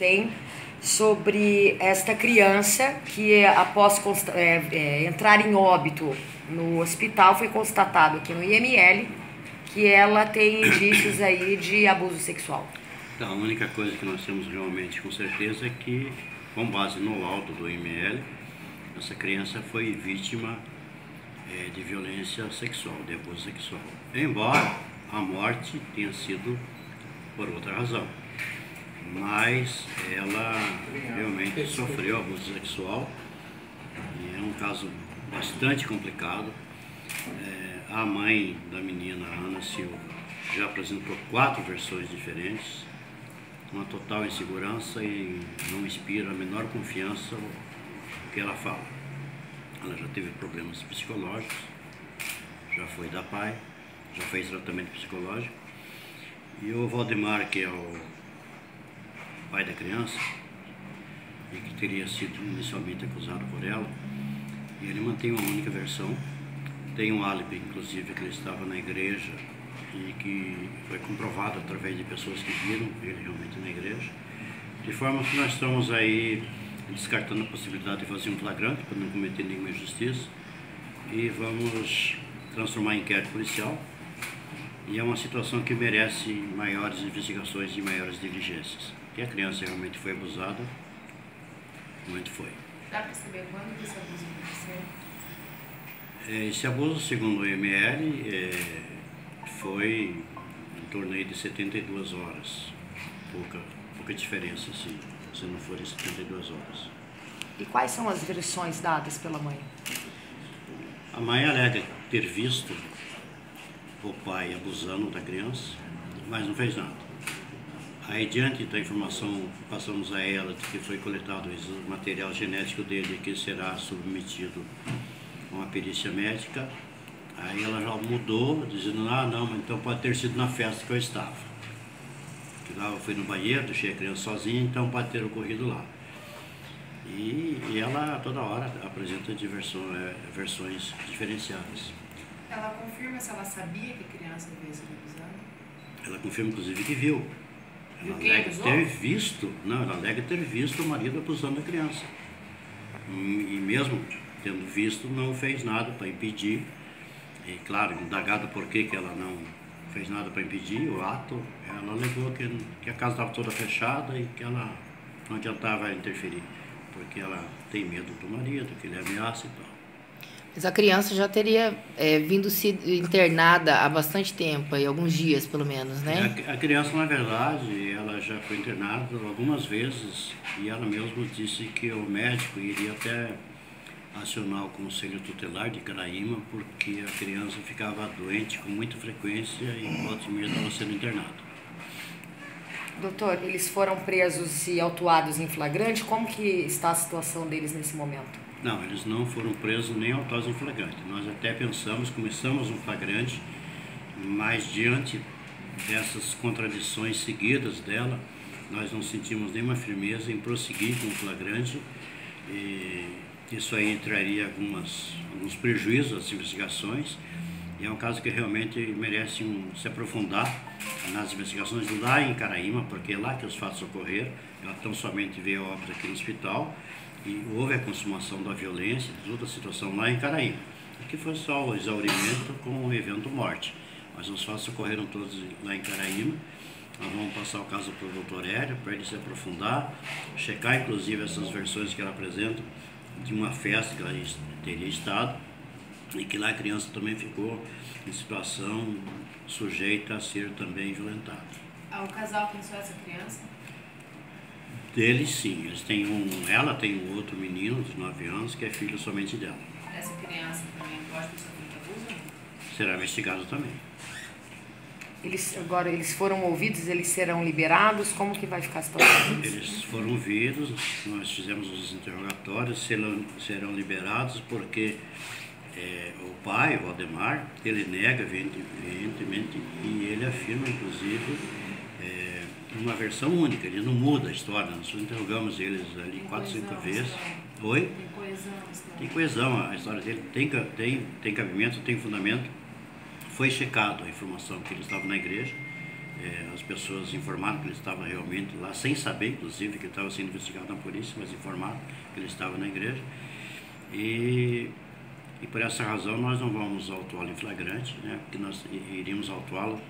tem sobre esta criança que, após entrar em óbito no hospital, foi constatado aqui no IML que ela tem indícios aí de abuso sexual. Então, a única coisa que nós temos realmente com certeza é que, com base no laudo do IML, essa criança foi vítima de violência sexual, de abuso sexual. Embora a morte tenha sido por outra razão, mas ela realmente sofreu abuso sexual e é um caso bastante complicado. A mãe da menina, Ana Silva, já apresentou 4 versões diferentes, uma total insegurança e não inspira a menor confiança no que ela fala. Ela já teve problemas psicológicos, já foi da PAI, já fez tratamento psicológico. E o Valdemar, que é o pai da criança, e que teria sido inicialmente acusado por ela, ele mantém uma única versão. Tem um álibi, inclusive, que ele estava na igreja e que foi comprovado através de pessoas que viram ele realmente na igreja. De forma que nós estamos aí descartando a possibilidade de fazer um flagrante para não cometer nenhuma injustiça e vamos transformar em inquérito policial. E é uma situação que merece maiores investigações e maiores diligências. Que a criança realmente foi abusada, muito foi. Dá para saber quando que esse abuso aconteceu? Esse abuso, segundo o IML, foi em torno aí de 72 horas. Pouca diferença, se não forem 72 horas. E quais são as versões dadas pela mãe? A mãe alega ter visto o pai abusando da criança, mas não fez nada. Aí, diante da informação que passamos a ela de que foi coletado o material genético dele, que será submetido a uma perícia médica, aí ela já mudou, dizendo, não, então pode ter sido na festa que eu estava. Que lá eu fui no banheiro, deixei a criança sozinha, então pode ter ocorrido lá. E ela toda hora apresenta versões diferenciadas. Ela confirma se ela sabia que a criança havia sido abusada? Ela confirma, inclusive, que viu. Ela alega ter visto o marido abusando da criança. E mesmo tendo visto, não fez nada para impedir. E, claro, indagado por que ela não fez nada para impedir o ato, ela alegou que a casa estava toda fechada e que ela não adiantava interferir, porque ela tem medo do marido, que ele ameaça e tal. Mas a criança já teria vindo sido internada há bastante tempo, aí, alguns dias pelo menos, né? A criança, na verdade, ela já foi internada algumas vezes e ela mesma disse que o médico iria até acionar o Conselho Tutelar de Caraíma porque a criança ficava doente com muita frequência e volta e meia estava sendo internada. Doutor, eles foram presos e autuados em flagrante. Como que está a situação deles nesse momento? Não, eles não foram presos nem autuados em flagrante. Nós até começamos um flagrante, mas diante dessas contradições seguidas dela, nós não sentimos nenhuma firmeza em prosseguir com o flagrante. E isso aí traria alguns prejuízos às investigações. E é um caso que realmente merece se aprofundar nas investigações lá em Caraíma, porque é lá que os fatos ocorreram. Ela tão somente veio a óbito aqui no hospital e houve a consumação da violência, toda a situação lá em Caraíma. Aqui foi só o exaurimento com o evento morte, mas os fatos ocorreram todos lá em Caraíma. Nós vamos passar o caso para o doutor Hélio, para ele se aprofundar, checar inclusive essas versões que ela apresenta de uma festa que ela teria estado e que lá a criança também ficou em situação sujeita a ser também violentada. O casal pensou essa criança? Deles sim, ela tem um outro menino de 9 anos que é filho somente dela. Essa criança também pode ter sofrido abuso? Será investigado também. Agora eles foram ouvidos, eles serão liberados? Como que vai ficar a situação deles? Eles foram ouvidos, nós fizemos os interrogatórios, serão liberados porque o pai, o Valdemar, ele nega veementemente e ele afirma, inclusive, uma versão única, ele não muda a história. Nós interrogamos eles ali 4, 5 vezes. Oi? Tem coesão. Tem coesão, a história dele tem cabimento, tem fundamento. Foi checado a informação que ele estava na igreja As pessoas informaram que ele estava realmente lá, sem saber, inclusive, que ele estava sendo investigado na polícia, mas informaram que ele estava na igreja. E por essa razão nós não vamos autuá-lo em flagrante, né? Porque nós iríamos autuá-lo,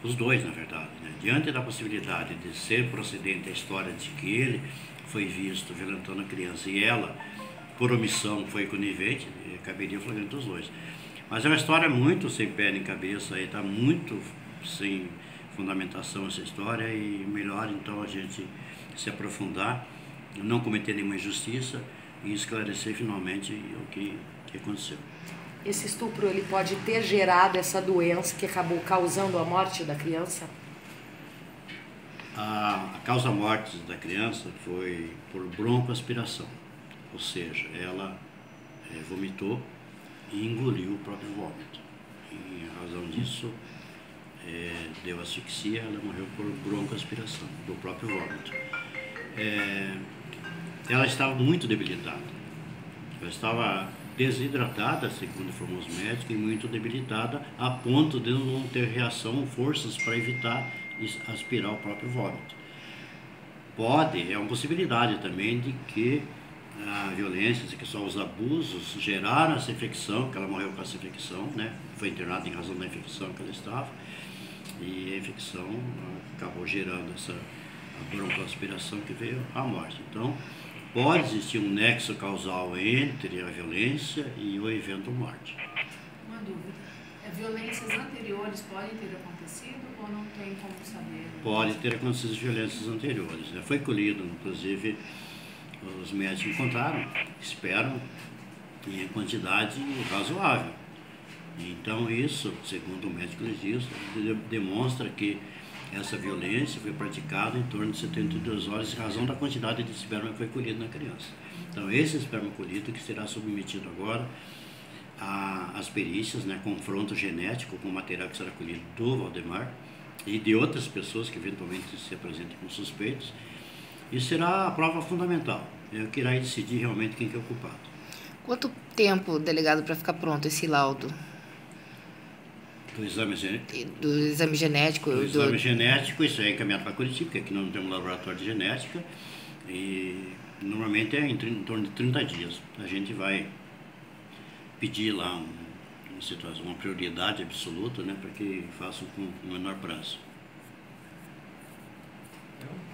os dois, na verdade, né? Diante da possibilidade de ser procedente a história de que ele foi visto violentando a criança e ela, por omissão, foi conivente, caberia o flagrante dos dois. Mas é uma história muito sem pé nem cabeça, está muito sem fundamentação essa história, e melhor então a gente se aprofundar, não cometer nenhuma injustiça e esclarecer finalmente o que aconteceu. Esse estupro, ele pode ter gerado essa doença que acabou causando a morte da criança? A causa-morte da criança foi por broncoaspiração, ou seja, ela vomitou e engoliu o próprio vômito. Em razão disso, deu asfixia, ela morreu por broncoaspiração do próprio vômito. Ela estava muito debilitada, ela estava desidratada, segundo informou os médicos, e muito debilitada, a ponto de não ter reação ou forças para evitar aspirar o próprio vômito. É uma possibilidade também de que a violência, que só os abusos geraram essa infecção, que ela morreu com essa infecção, né? Foi internada em razão da infecção que ela estava, e a infecção acabou gerando essa broncoaspiração que veio à morte. Então, pode existir um nexo causal entre a violência e o evento morte. Uma dúvida. Violências anteriores podem ter acontecido ou não tem como saber? Pode ter acontecido violências anteriores, né? Foi colhido, inclusive, os médicos encontraram, esperam, em quantidade razoável. Então isso, segundo o médico legista, demonstra que essa violência foi praticada em torno de 72 horas em razão da quantidade de esperma que foi colhido na criança. Então esse esperma colhido que será submetido agora às perícias, né, confronto genético com o material que será colhido do Valdemar e de outras pessoas que eventualmente se apresentem como suspeitos, e será a prova fundamental, é o que irá decidir realmente quem que é o culpado. Quanto tempo, delegado, para ficar pronto esse laudo? Do exame genético? Do exame genético. Do exame genético, isso é encaminhado para Curitiba, porque aqui não temos laboratório de genética, e normalmente é em torno de 30 dias. A gente vai pedir lá uma prioridade absoluta, né, para que façam com o menor prazo.